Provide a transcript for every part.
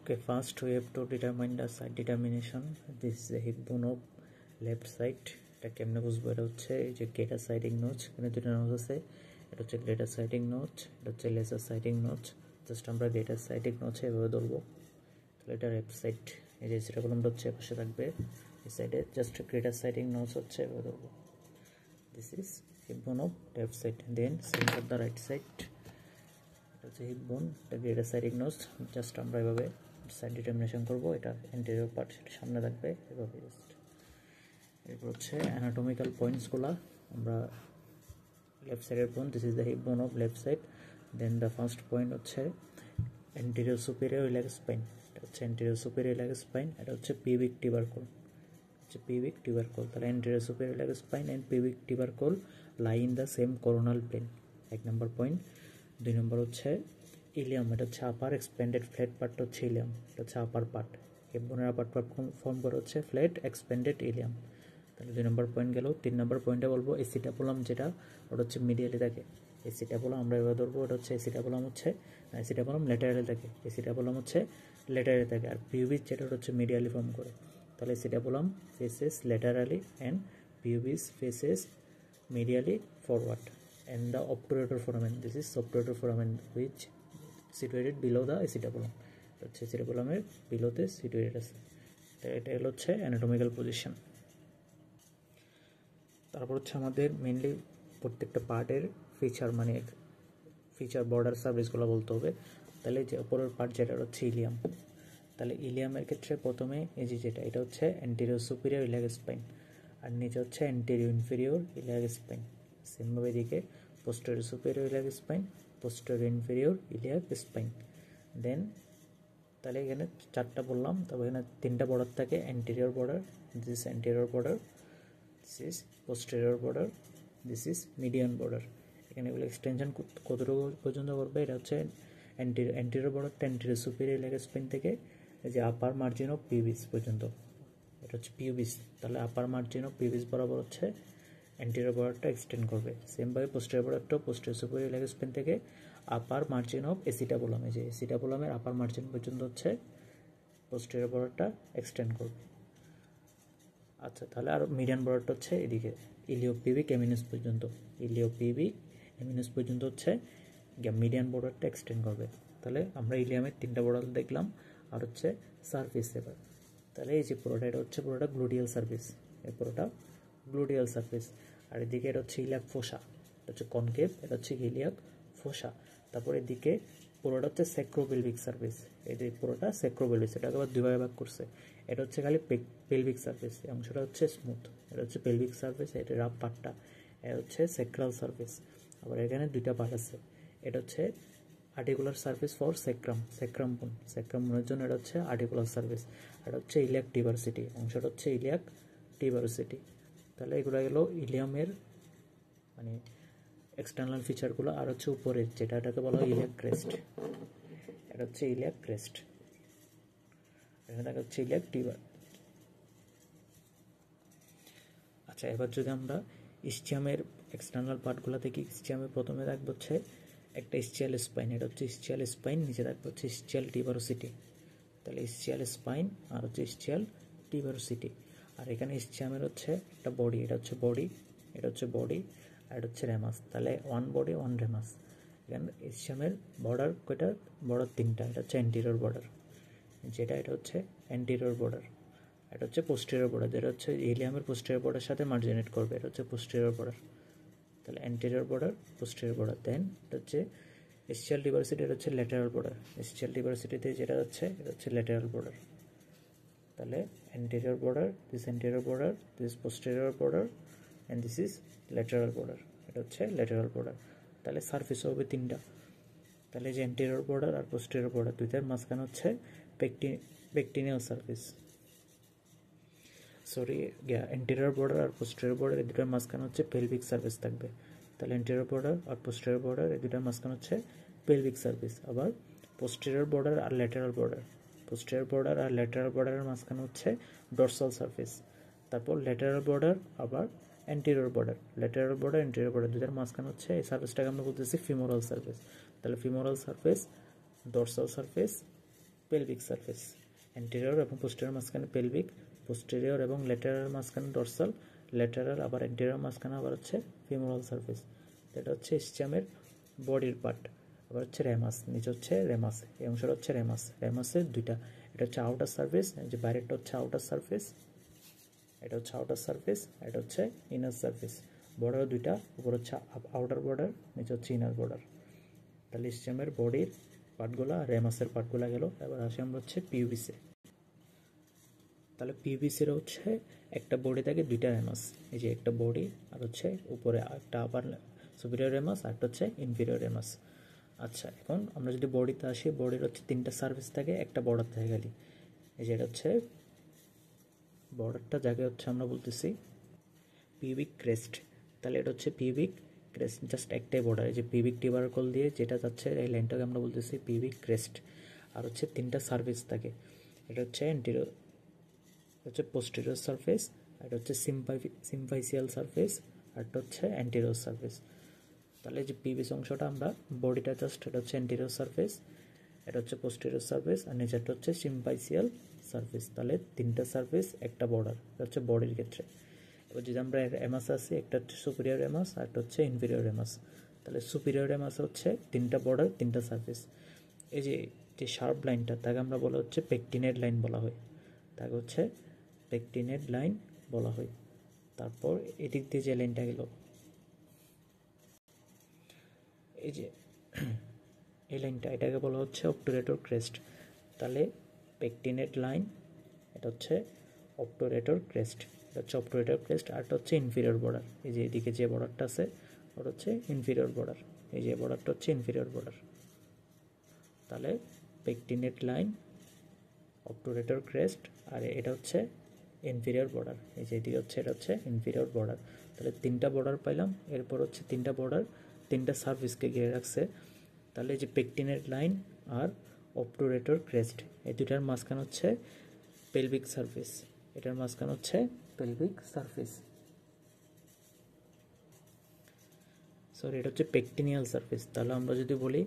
Okay, first we have to determine the side determination. This is the hip bone of left side. এটা কেমনে বুঝবো? এটা হচ্ছে এই যে গ্রেটার সাইডিং নোচ, এখানে দুটো নোচ আছে। এটা হচ্ছে গ্রেটার সাইডিং নোচ, এটা হচ্ছে লেসার সাইডিং নোচ। জাস্ট আমরা গ্রেটার সাইডিং নোচে এভাবে ধরবো। তাহলে এটা লেফট সাইড, এই যে সেটাগুলোটা হচ্ছে পাশে থাকবে এই সাইডে। জাস্ট গ্রেটার সাইডিং নোচ হচ্ছে এভাবে ধরবো। This is hip bone of left side. Then same for the right side. এটা হচ্ছে হিপ বোন, এটা গ্রেটার সাইডিং নোচ। জাস্ট আমরা এভাবে সাইড ডিটারমিনেশন করবো। এটা এন্টেরিয়র পার্ট, সেটা সামনে থাকবে এভাবে। জাস্ট এরপর হচ্ছে অ্যানাটমিক্যাল পয়েন্টসগুলো আমরা লেফট সাইডের bone, this is the hip bone of left side. Then the first point হচ্ছে এন্টেরিয়র সুপিরিয়র ইলিয়াক স্পাইন। এটা হচ্ছে এন্টেরিয়র সুপিরিয়র ইলিয়াক স্পাইন। এটা হচ্ছে পিউবিক টিউবারকল, হচ্ছে পিউবিক টিউবারকল। তাহলে anterior superior iliac spine and pubic tubercle lie in the same coronal plane, 1 number point. 2 number হচ্ছে ilium, এটা হচ্ছে আপার এক্সপ্যান্ডেড ফ্ল্যাট পার্টটা হচ্ছে ইলিয়াম, এটা হচ্ছে আপার পার্ট। হিপ বোনের আপার পার্ট ফর্ম করে হচ্ছে ফ্ল্যাট এক্সপ্যান্ডেড ইলিয়াম। তাহলে 2 নম্বর পয়েন্ট গেল। 3 নম্বর পয়েন্টে বলবো এসিটাপুলাম, যেটা ওটা হচ্ছে মিডিয়ালি থাকে। এসিটাপুলাম আমরা এবার ধরবো, ওটা হচ্ছে এসিটাপুলাম হচ্ছে এসিটাপুলাম ল্যাটারালি থাকে, এসিটাপুলাম হচ্ছে ল্যাটারালি থাকে। আর পিউবিস যেটা ওটা হচ্ছে মিডিয়ালি ফর্ম করে। তাহলে acetabulum faces laterally and pubis faces medially forward. And the obturator foramen, this is obturator foramen which situated below the acetabulum, হচ্ছে acetabulum-এর বিলোতে সিটুয়েটেড আছে। এটা হচ্ছে অ্যানাটমিক্যাল পজিশন। তারপর হচ্ছে আমাদের মেইনলি প্রত্যেকটা পার্টের ফিচার, মানে ফিচার বর্ডার সার্ভিসগুলো বলতে হবে। তাহলে যে উপরের পার্ট যেটা হচ্ছে ইলিয়াম, তাহলে ইলিয়ামের ক্ষেত্রে প্রথমে এই যে যেটা, এটা হচ্ছে অ্যান্টেরিয়র সুপিরিয়র ইলিয়াক স্পাইন, আর নিচে হচ্ছে অ্যান্টেরিয়র ইনফেরিয়র ইলিয়াক স্পাইন। সেমভাবে এদিকে posterior superior iliac spine, posterior inferior iliac spine. Then তাহলে এখানে 4টা বললাম। তবে এখানে 3টা বর্ডার থাকে, anterior border, this is anterior border, this is posterior border, this is median border. এখানে এগুলো এক্সটেনশন কতটুকু পর্যন্ত করবে? এটা হচ্ছে অ্যান্টেরিয়র বর্ডারটা অ্যান্টেরিয়র সুপিরিয়র ইলিয়াক স্পাইন থেকে এই যে আপার মার্জিন অফ পিউবিস পর্যন্ত, এটা হচ্ছে পিউবিস। তাহলে আপার মার্জিন অফ পিউবিস বরাবর হচ্ছে অ্যান্টেরিয়র বর্ডারটা এক্সটেন্ড করবে। সেমভাবে পোস্টেরিয়র বর্ডারটাও পোস্টেরিয়র সুপিরিয়র ইলিয়াক স্পাইন থেকে আপার মার্জিন অফ এসিটাবুলাম, এই যে এসিটাবুলামের আপার মার্জিন পর্যন্ত হচ্ছে পোস্টেরিয়র বর্ডারটা এক্সটেন্ড করবে। আচ্ছা, তাহলে আর মিডিয়ান বর্ডারটা হচ্ছে এদিকে ইলিওপিউবিক এমিনাস পর্যন্ত, ইলিওপিউবিক এমিনাস পর্যন্ত হচ্ছে মিডিয়ান বর্ডারটা এক্সটেন্ড করবে। তাহলে আমরা ইলিয়ামের 3টা বর্ডার দেখলাম, আর হচ্ছে সারফেস। এবার তাহলে এই যে পুরোটা, এটা হচ্ছে পুরোটা গ্লুডিয়াল সার্ফেস, এই পুরোটা গ্লুডিয়াল সার্ফেস। আর এদিকে এটা হচ্ছে ইলিয়াক ফোসা, এটা হচ্ছে কনকেভ, এটা হচ্ছে ইলিয়াক ফোসা। তারপর এদিকে পুরোটা হচ্ছে স্যাক্রোপেলভিক সার্ফেস, এই যে পুরোটা স্যাক্রোপেলভিক, এটাকে আবার 2 ভাগে ভাগ করছে। এটা হচ্ছে খালি পেলভিক সার্ফেস, এই অংশটা হচ্ছে স্মুথ, এটা হচ্ছে পেলভিক সার্ফেস, এটা রাফ পার্টটা, এটা হচ্ছে স্যাক্রাল সার্ফেস। আবার এখানে 2টা পার্ট আছে, এটা হচ্ছে articular surface for sacrum, sacrum বোন, স্যাক্রাম বোনের জন্য এটা হচ্ছে আর্টিকুলার সার্ফেস। এটা হচ্ছে ইলিয়াক টিউবারসিটি, অংশটা হচ্ছে ইলিয়াক টিউবারসিটি। তাহলে এগুলো গেল ইলিয়ামের মানে এক্সটার্নাল ফিচারগুলো। আর হচ্ছে উপরের যেটা, এটাকে বলা হয় ইলিয়াক ক্রেস্ট, এটা হচ্ছে ইলিয়াক ক্রেস্ট, এখানে দেখা হচ্ছে ইলিয়াক টিউবার। আচ্ছা, এবার যদি আমরা ইসচিয়ামের এক্সটার্নাল পার্টগুলো দেখি, ইসচিয়ামের প্রথমে থাকবে হচ্ছে একটা ইসচিয়াল স্পাইন, এটা হচ্ছে ইসচিয়াল স্পাইন, নিচে থাকবে হচ্ছে ইসচিয়াল টিউবারসিটি। তাহলে ইসচিয়াল স্পাইন আর হচ্ছে ইসচিয়াল টিউবারসিটি। আর এখানে ইসচিয়ামের হচ্ছে একটা বডি, এটা হচ্ছে বডি, এটা হচ্ছে বডি, আর এটা হচ্ছে রেমাস। তাহলে 1 বডি 1 রেমাস। এখানে ইসচিয়ামের বর্ডার কয়টা? বর্ডার 3টা। এটা হচ্ছে অ্যান্টেরিয়র বর্ডার, যেটা এটা হচ্ছে অ্যান্টেরিয়র বর্ডার। এটা হচ্ছে পোস্টেরিয়র বর্ডার, যেটা হচ্ছে ইলিয়ামের পোস্টেরিয়র বর্ডার সাথে মার্জিনেট করবে, এটা হচ্ছে পোস্টেরিয়র বর্ডার। তাহলে অ্যান্টেরিয়র বর্ডার, পোস্টেরিয়র বর্ডার। দেন এটা হচ্ছে এসচিয়াল টিউবারসিটি, এটা হচ্ছে ল্যাটারাল বর্ডার। এসচিয়াল টিউবারসিটিতে যেটা হচ্ছে, এটা হচ্ছে ল্যাটারাল বর্ডার। তাহলে anterior border, this anterior border, this posterior border, and this is lateral border, এটা হচ্ছে ল্যাটারাল বর্ডার। তাহলে সারফেস হবে 3টা। তাহলে যে অ্যান্টেরিয়র বর্ডার আর পোস্টেরিয়র বর্ডার, 2টার মাঝখানে হচ্ছে pectineal surface, sorry anterior border আর পোস্টেরিয়র বর্ডার, এই 2টার মাঝখানে হচ্ছে পেলভিক সার্ফেস থাকবে। তাহলে অ্যান্টেরিয়র বর্ডার আর পোস্টেরিয়র বর্ডার, এই 2টার মাঝখানে হচ্ছে পেলভিক সার্ফেস। আবার পোস্টেরিয়র বর্ডার আর ল্যাটারাল বর্ডার, পোস্টেরিয়র বর্ডার আর ল্যাটারাল বর্ডারের মাঝখানে হচ্ছে ডরসাল সার্ফেস। তারপর ল্যাটারাল বর্ডার আবার anterior border, lateral border anterior border, 2টার মাঝখানে হচ্ছে এই সার্ফেসটাকে আমরা বলতেছি ফিমোরাল সার্ফেস। তাহলে femoral surface, dorsal surface, pelvic surface, anterior এবং পোস্টেরিয়র মাঝখানে পেলভিক, পোস্টেরিয়র এবং ল্যাটেরাল মাঝখানে ডরসাল, ল্যাটেরাল আবার অ্যান্টেরিয়র মাঝখানে আবার হচ্ছে ফিমোরাল সারফেস। এটা হচ্ছে ইসচিয়ামের বডির পার্ট। আবার হচ্ছে রেমাস, নিচে হচ্ছে রেমাস, এই অংশটা হচ্ছে রেমাস। রেমাসের দুইটা, এটা হচ্ছে আউটার সারফেস, যে বাইরেরটা হচ্ছে আউটার সারফেস, এটা হচ্ছে আউটার সারফেস, এটা হচ্ছে ইনার সারফেস। বর্ডার দুইটা, উপর হচ্ছে আউটার বর্ডার, নিচে হচ্ছে ইনার বর্ডার। তাহলে ইসচিয়ামের বডির পার্টগুলো, রেমাসের পার্টগুলো গেল। এবার আসি আমরা হচ্ছে পিউবিসে। তাহলে পিউবিসের হচ্ছে একটা বডি থাকে দুইটা রেমাস, এই যে একটা বডি আর হচ্ছে উপরে একটা আপার সুপিরিয়র রেমাস আর একটা হচ্ছে ইনফিরিয়র রেমাস। আচ্ছা, এখন আমরা যদি বডিতে আসি, বডির হচ্ছে তিনটা সার্ভিস থাকে, একটা বর্ডার থাকে খালি। এই যে এটা হচ্ছে বর্ডারটা, যাকে হচ্ছে আমরা বলতেছি পিউবিক ক্রেস্ট। তাহলে এটা হচ্ছে পিউবিক ক্রেস্ট, জাস্ট একটাই বর্ডার, এই যে পিউবিক টিউবারকল দিয়ে যেটা যাচ্ছে এই লাইনটাকে আমরা বলতেছি পিউবিক ক্রেস্ট। আর হচ্ছে তিনটা সার্ভিস থাকে, এটা হচ্ছে অ্যান্টেরিয়র, হচ্ছে পোস্টেরিয়র সারফেস, এটা হচ্ছে সিম্পাইসিয়াল সারফেস, আর এটা হচ্ছে অ্যান্টেরিয়র সারফেস। তাহলে যে পিভিস অংশটা আমরা বডিটা জাস্ট, এটা হচ্ছে অ্যান্টেরিয়র সারফেস, এটা হচ্ছে পোস্টেরিয়র সারফেস, আর নিচেরটা হচ্ছে সিম্পাইসিয়াল সারফেস। তাহলে তিনটা সারফেস একটা বর্ডার, এটা হচ্ছে বডির ক্ষেত্রে। এবার যদি আমরা রেমাস আছে, একটা হচ্ছে সুপিরিয়র রেমাস আর একটা হচ্ছে ইনফিরিয়র রেমাস। তাহলে সুপিরিয়র রেমাস হচ্ছে তিনটা বর্ডার তিনটা সারফেস। এই যে যে শার্প লাইনটা, তাকে আমরা বলা হচ্ছে পেকটিনেট লাইন বলা হয়, তাকে হচ্ছে পেকটিনেট লাইন বলা হয়। তারপর এদিক দিয়ে যে লাইনটা গেল, এই যে এই লাইনটা, এটাকে বলা হচ্ছে অবটুরেটর ক্রেস্ট। তাহলে পেকটিনেট লাইন, এটা হচ্ছে অবটুরেটর ক্রেস্ট, এটা হচ্ছে অবটুরেটর ক্রেস্ট। আর এটা হচ্ছে ইনফিরিয়র বর্ডার, এই যে এদিকে যে বর্ডারটা আছে ওটা হচ্ছে ইনফিরিয়র বর্ডার, এই যে বর্ডারটা হচ্ছে ইনফিরিয়র বর্ডার। তাহলে পেকটিনেট লাইন, অবটুরেটর ক্রেস্ট, আর এটা হচ্ছে ইনফিরিয়র বর্ডার, এই যে এদিকে হচ্ছে এটা হচ্ছে ইনফিরিয়র বর্ডার। তাহলে তিনটা বর্ডার পাইলাম। এরপর হচ্ছে তিনটা বর্ডার তিনটা সার্ভিসকে ঘিরে রাখছে। তাহলে এই যে পেকটিনেট লাইন আর অবটুরেটর ক্রেস্ট, এই দুটার মাঝখানে হচ্ছে পেলভিক সারফেস, এটার মাঝখানে হচ্ছে পেলভিক সারফেস, সরি এটা হচ্ছে পেকটিনিয়াল সারফেস। তাহলে আমরা যদি বলি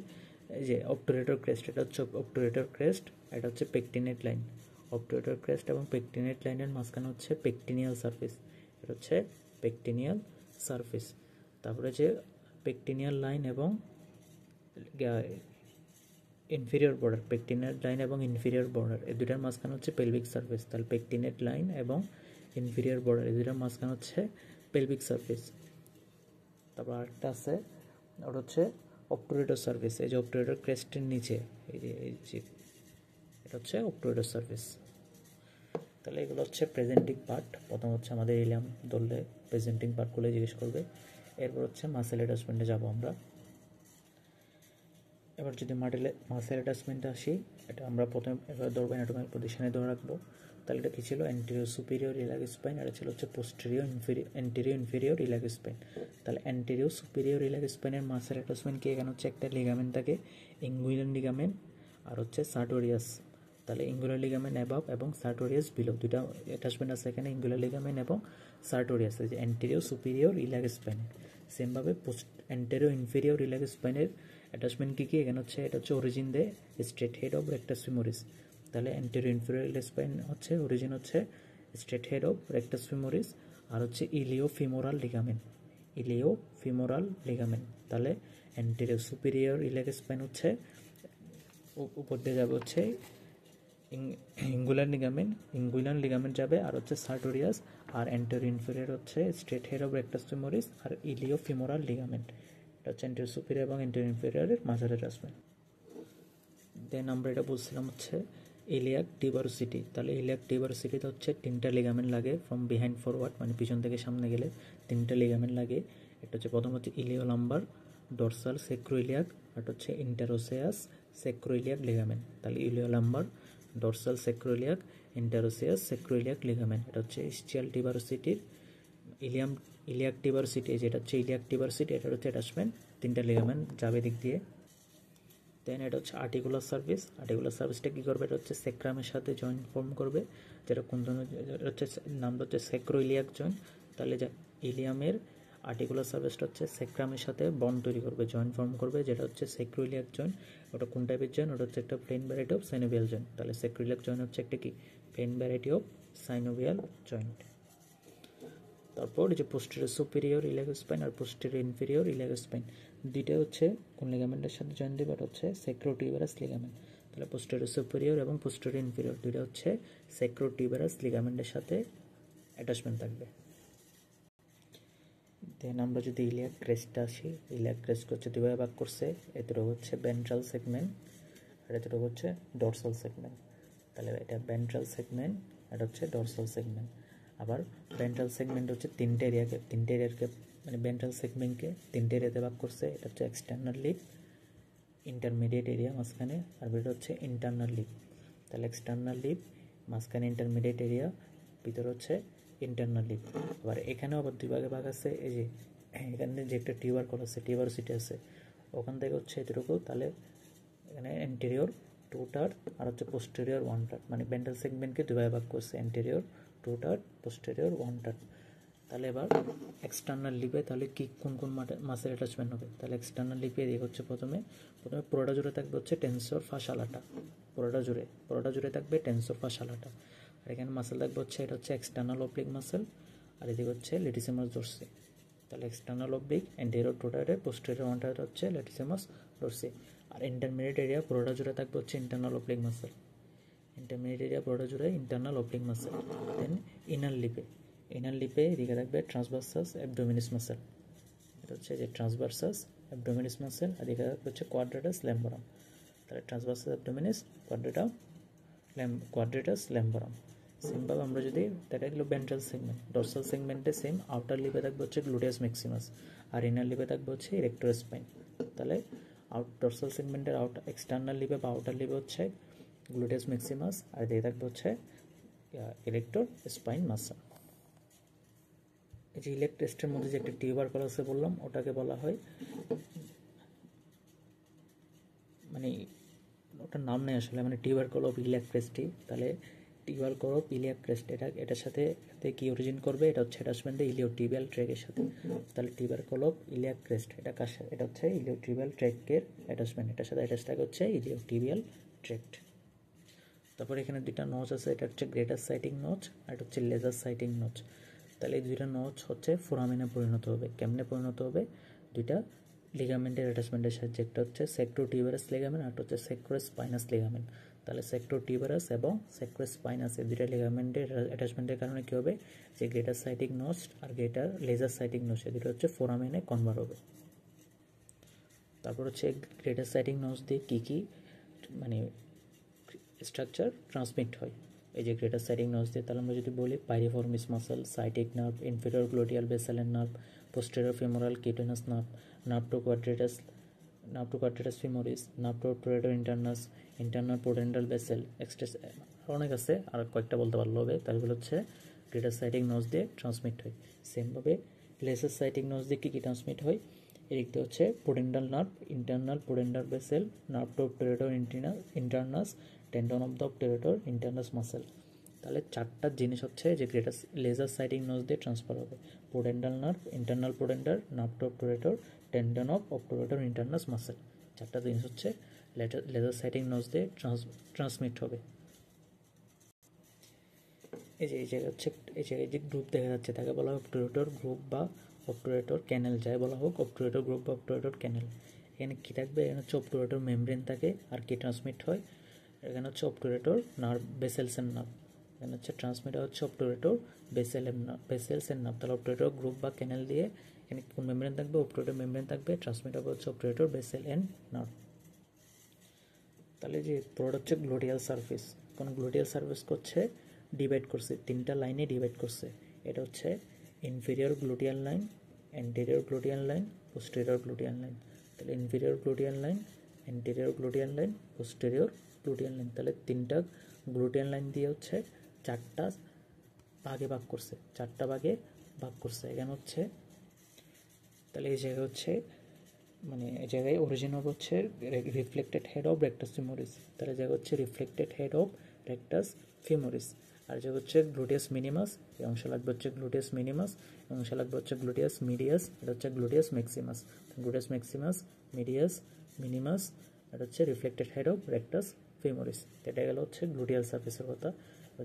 এই যে অবটুরেটর ক্রেস্ট, এটা হচ্ছে অবটুরেটর ক্রেস্ট, এটা হচ্ছে পেকটিনেট লাইন। অবটুরেটর ক্রেস্ট এবং পেকটিনেট লাইনের মাঝখানে হচ্ছে পেকটিনিয়াল সারফেস, এটা হচ্ছে পেকটিনিয়াল সারফেস। তারপরে যে পেকটিনিয়াল লাইন এবং ইনফিরিয়র বর্ডার, পেকটিনেট লাইন এবং ইনফিরিয়র বর্ডার, এই দুটার মাঝখানে হচ্ছে পেলভিক সারফেস। তাহলে পেকটিনেট লাইন এবং ইনফিরিয়র বর্ডার, এই দুটার মাঝখানে হচ্ছে পেলভিক সারফেস। তারপর আরেকটা আছে, ওটা হচ্ছে অবটুরেটর সারফেস, এই যে অবটুরেটর ক্রেস্টের নিচে, এই যে এটা হচ্ছে অবটুরেটর সারফেস। তাহলে এগুলো হচ্ছে প্রেজেন্টিং পার্ট। প্রথম হচ্ছে আমাদের ইলিয়াম ধরলে প্রেজেন্টিং পার্টগুলো জিজ্ঞেস করবে। এরপর হচ্ছে মাসেল অ্যাটাচমেন্টে যাব আমরা। এবার যদি মাসেল অ্যাটাচমেন্টে আসি, এটা আমরা প্রথমে এবার ধরবো অ্যানাটমিক্যাল পজিশনে ধরে রাখবো। তাহলে এটা কী ছিল, অ্যান্টেরিয়র সুপিরিয়র ইলিয়াক স্পাইন, এটা ছিল হচ্ছে অ্যান্টেরিয়র ইনফিরিয়র ইলিয়াক স্পাইন। তাহলে অ্যান্টেরিয়র সুপিরিয়র ইলিয়াক স্পাইনের মাসেল অ্যাটাচমেন্ট কি, এখানে হচ্ছে একটা লিগামেন্ট থাকে, ইঙ্গুইনাল লিগামেন্ট আর হচ্ছে সার্টোরিয়াস। তাহলে ইঙ্গুলার লিগামেন্ট অ্যাবভ এবং সার্টোরিয়াস বিলো, দুটা অ্যাটাচমেন্ট আছে এখানে, ইঙ্গুলার লিগামেন্ট এবং সার্টোরিয়াস, যে অ্যান্টেরিয়র সুপিরিয়র ইলিয়াক স্পাইনের। সেমভাবে অ্যান্টেরিয়র ইনফিরিয়র ইলিয়াক স্পাইনের অ্যাটাচমেন্ট কী কী, এখানে হচ্ছে এটা হচ্ছে origin the straight head of rectus femoris. তাহলে অ্যান্টেরিয়র ইনফিরিয়র ইলিয়াক স্পাইন হচ্ছে অরিজিন হচ্ছে straight head of rectus femoris, আর হচ্ছে ইলিও ফিমোরাল লিগামেন্ট। তাহলে অ্যান্টেরিয়র সুপিরিয়র ইলিয়াক স্পাইন হচ্ছে উপর দিয়ে যাবে হচ্ছে ইঙ্গুলার লিগামেন্ট যাবে, আর হচ্ছে সার্টোরিয়াস, আর অ্যান্টেরিয়র ইনফিরিয়র হচ্ছে straight head of rectus femoris আর ইলিও ফিমোরাল লিগামেন্ট। এটা হচ্ছে অ্যান্টেরিয়র সুপিরিয়র এবং অ্যান্টেরিয়র ইনফিরিয়রের মাঝের অ্যাটাচমেন্ট। দেন আমরা এটা বলছিলাম হচ্ছে ইলিয়াক টিউবারোসিটি। তাহলে ইলিয়াক টিউবারোসিটিতে হচ্ছে তিনটা লিগামেন্ট লাগে ফ্রম বিহাইন্ড ফরওয়ার্ড, মানে পিছন থেকে সামনে গেলে তিনটা লিগামেন্ট লাগে। এটা হচ্ছে প্রথম হচ্ছে ইলিও লাম্বার ডরসাল সেক্রোইলিয়াক, আর হচ্ছে ইন্টারোসেয়াস সেক্রোইলিয়াক লিগামেন্ট। তাহলে ইলিও লাম্বার ডরসাল সেক্রোইলিয়াক ইন্টারোসেয়াস সেক্রোইলিয়াক লিগামেন্ট, এটা হচ্ছে ইসচিয়াল টিউবারোসিটির ইলিয়াক টিউবারোসিটি, যেটা হচ্ছে ইলিয়াক টিউবারোসিটি, এটা হচ্ছে অ্যাটাচমেন্ট, তিনটা লিগামেন্ট যাবে দিক দিয়ে। দেন এটা হচ্ছে আর্টিকুলার সার্ভিসটা কী করবে, এটা হচ্ছে সেক্রামের সাথে জয়েন্ট ফর্ম করবে, যেটা কোন ধরনের হচ্ছে নামটা হচ্ছে সেক্রোইলিয়াক জয়েন্ট। তাহলে যা ইলিয়ামের আর্টিকুলার সার্ফেসটা হচ্ছে স্যাক্রামের সাথে বন্ড তৈরি করবে, জয়েন্ট ফর্ম করবে, যেটা হচ্ছে স্যাক্রোইলিয়াক জয়েন্ট। ওটা কোন টাইপের জয়েন্ট? ওটা হচ্ছে একটা plane variety of synovial joint. তাহলে স্যাক্রোইলিয়াক জয়েন্ট হচ্ছে একটা কি plane variety of synovial joint. তারপর এই যে পোস্টেরিয়র সুপিরিয়র ইলিয়াক স্পাইন আর পোস্টেরিয়র ইনফেরিয়র ইলিয়াক স্পাইন, দুইটা হচ্ছে কোন লিগামেন্টের সাথে জয়েন্ট দেবে? এটা হচ্ছে স্যাক্রোটিউবারাস লিগামেন্ট। তাহলে পোস্টেরিয়র সুপিরিয়র এবং পোস্টেরিয়র ইনফেরিয়র দুইটা হচ্ছে স্যাক্রোটিউবারাস লিগামেন্টের সাথে অ্যাটাচমেন্ট থাকবে। দেন আমরা যদি ইলিয়াক ক্রেস্টটা আসি, ইলিয়াক ক্রেস্ট হচ্ছে দুইভাবে ভাগ করছে, এতটুকু হচ্ছে ভেন্ট্রাল সেগমেন্ট আর এতটুকু হচ্ছে ডরসাল সেগমেন্ট। তাহলে এটা ভেন্ট্রাল সেগমেন্ট, এটা হচ্ছে ডরসাল সেগমেন্ট। আবার ভেন্ট্রাল সেগমেন্ট হচ্ছে তিনটে এরিয়াকে মানে ভেন্ট্রাল সেগমেন্টকে তিনটে এরিয়াতে ভাগ করছে। এটা হচ্ছে এক্সটার্নাল লিপ, ইন্টারমিডিয়েট এরিয়া মাঝখানে, আর এটা হচ্ছে ইন্টারনাল লিপ। তাহলে এক্সটার্নাল লিপ, মাঝখানে ইন্টারমিডিয়েট এরিয়া, ভিতরে হচ্ছে ইন্টারনাল লিপ। আবার এখানেও আবার দুই ভাগে ভাগ আছে, এই যে এখানে যে একটা টিউবার কল আছে, টিউবারসিটি আছে, ওখান থেকে হচ্ছে এতটুকু। তাহলে এখানে এন্টেরিয়র 2 টার আর হচ্ছে পোস্টেরিয়র 1 টার, মানে ভেন্ট্রাল সেগমেন্টকে দুই ভাগে ভাগ করছে, এন্টেরিয়র 2 টার, পোস্টেরিয়র 1 টার। তাহলে এবার এক্সটার্নাল লিপে তাহলে কি কোন কোন মাসের অ্যাটাচমেন্ট হবে? তাহলে এক্সটার্নাল লিপে এদিকে হচ্ছে প্রথমে পুরোটা জুড়ে থাকবে হচ্ছে টেন্সর ফাশালাটা, পুরোটা জুড়ে থাকবে টেন্সর ফাশালাটা। আর এখানে মাসেল থাকবে হচ্ছে, এটা হচ্ছে এক্সটার্নাল অবলিক মাসেল, আর এদিকে হচ্ছে লেটিসিমাস ডরসি। তাহলে এক্সটার্নাল অবলিক এন্টেরিয়র 2 টারে, পোস্টেরিয়র 1 টারে হচ্ছে লেটিসিমাস ডরসি। আর ইন্টারমিডিয়েট এরিয়া পুরোটা জুড়ে থাকবে হচ্ছে internal oblique muscle, intermediate area পুরোটা জুড়ে ইন্টারনাল অবলিক মাসেল। দেন ইনার লিপে এদিকে থাকবে ট্রান্সভার্সাস অ্যাবডোমিনিস মাসেল, এটা হচ্ছে যে ট্রান্সভার্সাস অ্যাবডোমিনিস মাসেল, আর এদিকে হচ্ছে কোয়াড্রেটাস ল্যাম্বোরাম। তাহলে ট্রান্সভার্সাস অ্যাবডোমিনিস, কোয়াড্রেটাস ল্যাম্বোরাম। সেমভাবে আমরা যদি দেখা গেল ভেন্ট্রাল সেগমেন্ট, ডরসাল সেগমেন্টে সেম আউটার লিপে থাকবে হচ্ছে গ্লুটিয়াস ম্যাক্সিমাস, আর ইনার লিপে থাকবে হচ্ছে ইরেক্টর স্পাইন। তাহলে ডরসাল সেগমেন্টের এক্সটার্নাল লিপে বা আউটার লিপে হচ্ছে গ্লুটিয়াস ম্যাক্সিমাস, আর এদিকে থাকবে হচ্ছে ইরেক্টর স্পাইন মাসল। এই যে ইলিয়াক ক্রেস্টের মধ্যে যে একটা টিউবার কল আছে বললাম, ওটাকে বলা হয়, মানে ওটার নাম নেই আসলে, মানে টিউবার কল অফ ইলিয়াক ক্রেস্টই। তাহলে tuber call of iliac crest, এটার সাথে কি অরিজিন করবে? এটা হচ্ছে অ্যাটাচমেন্টে ইলিওটিবিয়াল ট্র্যাকের সাথে। তাহলে tuber call of iliac crest এটা কার সাথে? এটা হচ্ছে ইলিওটিবিয়াল ট্র্যাকের অ্যাটাচমেন্ট, এটার সাথে অ্যাটাচ থাকে হচ্ছে ইলিওটিবিয়াল ট্র্যাক্ট। তারপর এখানে দুইটা নচ আছে, এটা হচ্ছে গ্রেটার সাইটিং নচ আর এটা হচ্ছে লেজার সাইটিং নচ। তাহলে এই দুইটা নচ হচ্ছে ফোরামেনে পরিণত হবে। কেমনে পরিণত হবে? দুইটা লিগামেন্টের অ্যাটাচমেন্টের সাহায্যে, একটা হচ্ছে স্যাক্রোটিউবারাস লিগামেন্ট আর একটা হচ্ছে স্যাক্রোস্পাইনাস লিগামেন্ট। তাহলে স্যাক্রোটিউবারাস এবং স্যাক্রোস্পাইনাস এই দুইটা লিগামেন্টের অ্যাটাচমেন্টের কারণে কী হবে? যে গ্রেটার সাইটিং নচ আর গ্রেটার লেজার সাইটিং নচ এই দুটো হচ্ছে ফোরামেনে কনভার্ট হবে। তারপর হচ্ছে গ্রেটার সাইটিং নচ দিয়ে কী মানে স্ট্রাকচার ট্রান্সমিট হয় এই যে গ্রেটার সাইটিং নচ দিয়ে। তাহলে আমরা যদি বলি piriformis muscle, sciatic nerve, inferior gluteal বেসালের nerve, posterior femoral cutaneous nerve, nerve to quadratus femoris, nerve to obturator internus, internal pudendal vessel, এক্সট্রেস, অনেক আছে, আর কয়েকটা বলতে পারলে হবে। তারপরে হচ্ছে গ্রেটার সাইটিং নচ দিয়ে ট্রান্সমিট হয়। সেমভাবে লেসার সাইটিং নচ দিয়ে কী ট্রান্সমিট হয়? এদিক দিয়ে হচ্ছে pudendal nerve, internal pudendal vessel, nerve to obturator internus, tendon of the obturator internus muscle. তাহলে চারটা জিনিস হচ্ছে যে গ্রেটার লেজার সাইটিং নচ দিয়ে ট্রান্সফার হবে: pudendal nerve, internal pudendal, nerve to obturator, tendon of obturator internus muscle. চারটা জিনিস হচ্ছে লেজার সাইটিং নচ দিয়ে ট্রান্সমিট হবে। এই জায়গায় হচ্ছে এই জায়গায় যে গ্রুপ দেখা যাচ্ছে তাকে বলা হয় অবটুরেটর গ্রুপ বা অবটুরেটর ক্যানেল, যাই বলা হোক অবটুরেটর গ্রুপ বা অবটুরেটর ক্যানেল। এখানে কী থাকবে? এখানে হচ্ছে অবটুরেটর মেমব্রেন থাকে, আর কি ট্রান্সমিট হয়? এখানে হচ্ছে অবটুরেটর নার্ভ, বেসেলসের নার্ভ। এখানে হচ্ছে ট্রান্সমিটার হচ্ছে অবটুরেটর বেসেলসের নার্ভ। তাহলে অবটুরেটর গ্রুপ বা ক্যানেল দিয়ে এখানে কোন মেমব্রেন থাকবে? অবটুরেটর মেমব্রেন থাকবে, ট্রান্সমিটার হচ্ছে অবটুরেটর বেসেল এন্ড নার্ভ। তাহলে যে পুরোটা হচ্ছে গ্লুটিয়াল সার্ফেস। কোন গ্লুটিয়াল সার্ফেস করছে ডিভাইড করছে, তিনটা লাইনে ডিভাইড করছে। এটা হচ্ছে inferior gluteal line, anterior gluteal line, posterior gluteal line. তাহলে inferior gluteal line, anterior gluteal line, posterior gluteal line. তাহলে তিনটা গ্লুটিয়াল লাইন দিয়ে হচ্ছে চারটা ভাগে ভাগ করছে। এখানে হচ্ছে তাহলে এই জায়গায় হচ্ছে মানে এই জায়গায় অরিজিন হবে হচ্ছে reflected head of rectus femoris. তাহলে জায়গা হচ্ছে reflected head of rectus femoris. আর যে হচ্ছে গ্লুটিয়াস মিনিমাস, এই অংশ লাগবে হচ্ছে গ্লুটিয়াস মিনিমাস, এই অংশ লাগবে হচ্ছে গ্লুটিয়াস মিডিয়াস, এটা হচ্ছে gluteus maximus. Gluteus maximus, medius, minimus, এটা হচ্ছে reflected head of rectus femoris. এটা গেল হচ্ছে গ্লুটিয়াল সার্ফেসের কথা।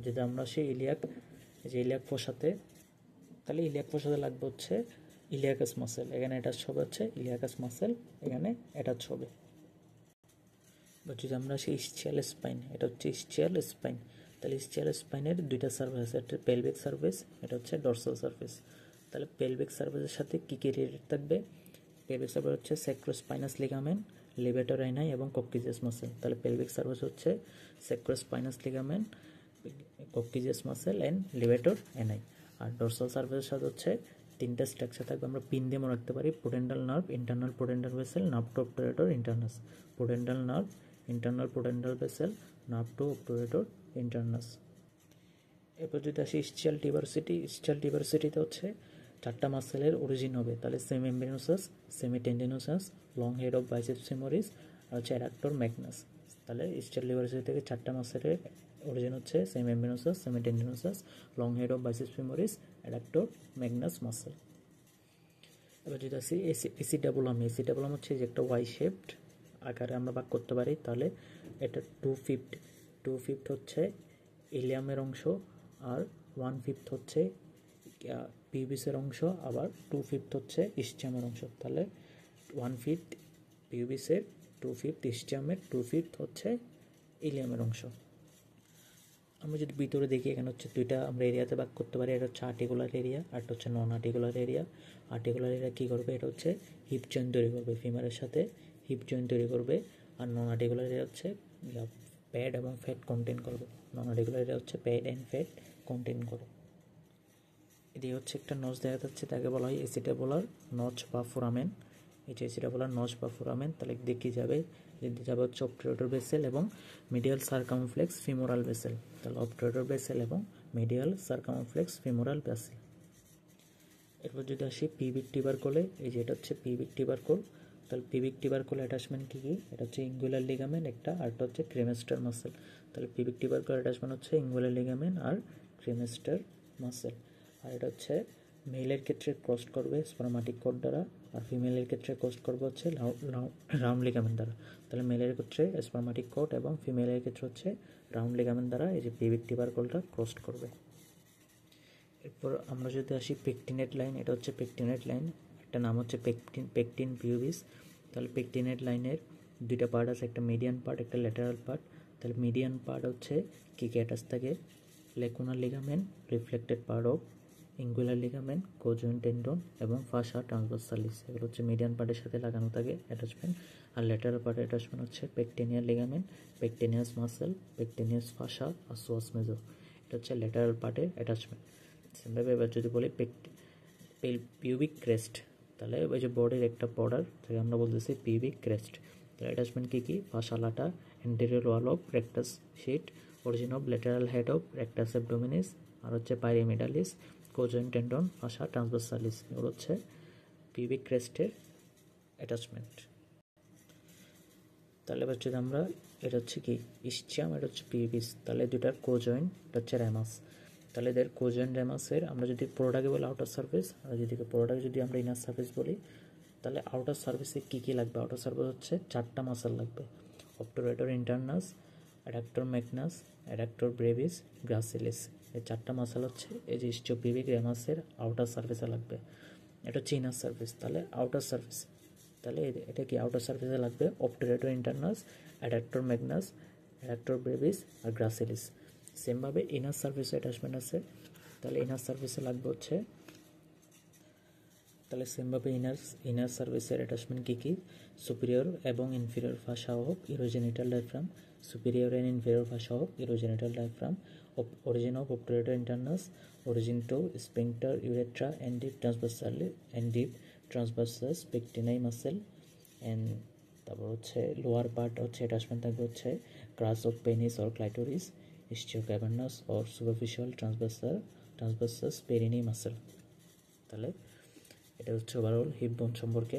যদি আমরা সেই ইলিয়াক, যে ইলিয়াক ফোসাতে, তাহলে ইলিয়াক ফোসাতে লাগবে হচ্ছে ইলিয়াকাস মাসেল, এখানে অ্যাটাচ হবে হচ্ছে ইলিয়াকাস মাসেল, এখানে অ্যাটাচ হবে। যদি আমরা সেই ইসচিয়াল স্পাইন, এটা হচ্ছে ইসচিয়াল স্পাইন, তাহলে ইসচিয়াল স্পাইনের দুইটা সার্ফেস আছে, একটা পেলভিক সার্ফেস, এটা হচ্ছে ডরসাল সার্ফেস। তাহলে পেলভিক সার্ফেসের সাথে কী কী রিলেটেড থাকবে? পেলভিক সার্ফেস হচ্ছে স্যাক্রোস্পাইনাস লিগামেন্ট, লিভেটর এনাই এবং কক্কিজিয়াস মাসেল। তাহলে পেলভিক সার্ফেস হচ্ছে sacrospinous ligament, coccygeus muscle and levator ani. আর ডরসাল সার্ফেসের সাথে হচ্ছে তিনটা স্ট্রাকচার থাকবে, আমরা পিন দিয়ে মনে রাখতে পারি। Pudendal nerve, internal pudendal vessel, nerve to obturator internus. Pudendal nerve, internal pudendal vessel, nerve to obturator internus. এরপর যদি আসি ইসচিয়াল টিউবারসিটি, ইসচিয়াল টিউবারসিটিতে হচ্ছে চারটা মাসেলের অরিজিন হবে, তাহলে semimembranosus, semitendinosus, long head of biceps femoris, আর হচ্ছে অ্যাডাক্টর ম্যাগনাস। তাহলে ইসচিয়াল টিউবারসিটি থেকে চারটা মাসেলের অরিজিন হচ্ছে semimembranosus, semitendinosus, long head of biceps femoris, adductor magnus muscle. এবার যদি আসি এসিটাবুলাম, এসিটাবুলাম হচ্ছে যে একটা ওয়াই শেপড আকারে আমরা ভাগ করতে পারি, তাহলে এটা 2/5 হচ্ছে ইলিয়ামের অংশ, আর 1/5 হচ্ছে পিউবিসের অংশ, আবার 2/5 হচ্ছে ইসচিয়ামের অংশ। তাহলে 1/5 পিউবিসের, 2/5 ইসচিয়ামের, 2/5 হচ্ছে ইলিয়ামের অংশ। আমরা যদি ভিতরে দেখি, এখানে হচ্ছে দুইটা আমরা এরিয়াতে ভাগ করতে পারি, এটা হচ্ছে আর্টিকুলার এরিয়া, আর এটা হচ্ছে নন আর্টিকুলার এরিয়া। আর্টিকুলার এরিয়া কী করবে? এটা হচ্ছে হিপ জয়েন্ট তৈরি করবে, ফিমারের সাথে হিপ জয়েন্ট তৈরি করবে। আর নন আর্টিকুলার এরিয়া হচ্ছে প্যাড এবং ফ্যাট কন্টেন করবে। নন আর্টিকুলার এরিয়া হচ্ছে প্যাড অ্যান্ড ফ্যাট কন্টেন করে। এদিকে হচ্ছে একটা নচ দেখা যাচ্ছে, তাকে বলা হয় এসিটাবুলার নচ বা ফোরামেন। এই যে এসিটাবুলার নচ বা ফোরামেন, তাহলে দেখি যাবে, দেখতে যাবে হচ্ছে অবটুরেটর ভেসেল এবং মিডিয়াল সারকামফ্লেক্স ফিমোরাল ভেসেল। তাহলে অবটুরেটর ভেসেল এবং মিডিয়াল সারকামফ্লেক্স ফিমোরাল ভেসেল। এরপর যদি আসি পিভিক টিবারকোলে, এই যে এটা হচ্ছে পিভিক টিবারকোল। তাহলে পিভিক টিবারকোল অ্যাটাচমেন্ট কী কী? এটা হচ্ছে ইঙ্গুলার লিগামেন্ট একটা, আর এটা হচ্ছে ক্রেমেস্টার মাসেল। তাহলে পিভিক টিবারকোল অ্যাটাচমেন্ট হচ্ছে ইঙ্গুলার লিগামেন্ট আর ক্রেমেস্টার মাসেল। আর এটা হচ্ছে মেলের ক্ষেত্রে ক্রস করবে স্পারমাটিক কর্ড দ্বারা, আর ফিমেলের ক্ষেত্রে ক্রস করবে হচ্ছে রাউন্ড লিগামেন্ট দ্বারা। তাহলে মেলের ক্ষেত্রে স্পারমাটিক কর্ড এবং ফিমেলের ক্ষেত্রে হচ্ছে রাউন্ড লিগামেন্ট দ্বারা এই যে পিভিক টিবারকোলটা ক্রস করবে। এরপর আমরা যদি আসি পেকটিনেট লাইন, এটা হচ্ছে পেকটিনেট লাইন, একটা নাম হচ্ছে পেকটিন পিউবিস। তাহলে পেকটিনেট লাইনের দুইটা পার্ট আছে, একটা মিডিয়ান পার্ট, একটা ল্যাটারাল পার্ট। তাহলে মিডিয়ান পার্ট হচ্ছে কি কি অ্যাটাচ থাকে? Lacunar ligament, reflected part of inguinal ligament, conjoint tendon এবং ফাসা ট্রান্সভার্সালিস, এগুলো হচ্ছে মিডিয়ান পার্টের সাথে লাগানো থাকে অ্যাটাচমেন্ট। আর ল্যাটারাল পার্টের অ্যাটাচমেন্ট হচ্ছে পেকটেনিয়াল লিগামেন্ট, পেকটেনিয়াস মাসেল, পেকটেনিয়াস ফাসা আর সোয়াস মেজো। এটা হচ্ছে ল্যাটারাল পার্টের অ্যাটাচমেন্ট। সেমভাবে এবার যদি বলি পিউবিক ক্রেস্ট, তাহলে ওই যে বডির একটা বর্ডার তাকে আমরা বলতেছি পিউবিক ক্রেস্ট। তাহলে অ্যাটাচমেন্ট কী কী? Fascia lata, anterior wall of rectus sheath, origin of lateral head of rectus abdominis, আর হচ্ছে পাইরিমিডালিস, কোজয়েন্ট টেন্ডন, ফাসা ট্রান্সভার্সালিস, এগুলো হচ্ছে পিউবিক ক্রেস্টের অ্যাটাচমেন্ট। তাহলে এবার যদি আমরা, এটা হচ্ছে কি ইসচিয়াম, এটা হচ্ছে পিউবিস, তাহলে দুটার কোজয়েন্ট, এটা হচ্ছে র্যামাস। তাহলে এদের কোজয়েন্ট র্যামাসের আমরা যদি পুরোটাকে বলি আউটার সার্ফেস, আর যদি পুরোটাকে যদি আমরা ইনার সার্ফেস বলি, তাহলে আউটার সার্ফেসে কী কী লাগবে? আউটার সার্ফেস হচ্ছে চারটা মাসেল লাগবে, obturator internus, adductor magnus, adductor brevis, gracilis. এই চারটা মাসেল হচ্ছে এই যে ইসচিওপিউবিক র্যামাসের আউটার সার্ফেসে লাগবে। এটা হচ্ছে ইনার সার্ফেস। তাহলে আউটার সার্ফেস, তাহলে এটা কি আউটার সার্ফেসে লাগবে? Obturator internus, adductor magnus, adductor brevis আর গ্রাসিলিস। সেমভাবে ইনার সার্ফেসে অ্যাটাচমেন্ট আছে, তাহলে ইনার সার্ফেসে লাগবে হচ্ছে, তাহলে সেমভাবে ইনার সার্ফেসের অ্যাটাচমেন্ট কী কী? সুপিরিয়র এবং inferior fascia of urogenital diaphragm, superior and inferior fascia of urogenital diaphragm, origin of obturator internus, origin to sphincter urethra and deep transversus pectinei muscle and, তারপর হচ্ছে লোয়ার পার্ট হচ্ছে attachment থাকবে হচ্ছে crus of penis or clitoris, ischiocavernosus or superficial transversus perinei muscle. তাহলে এটা হচ্ছে overall heap বোন সম্পর্কে।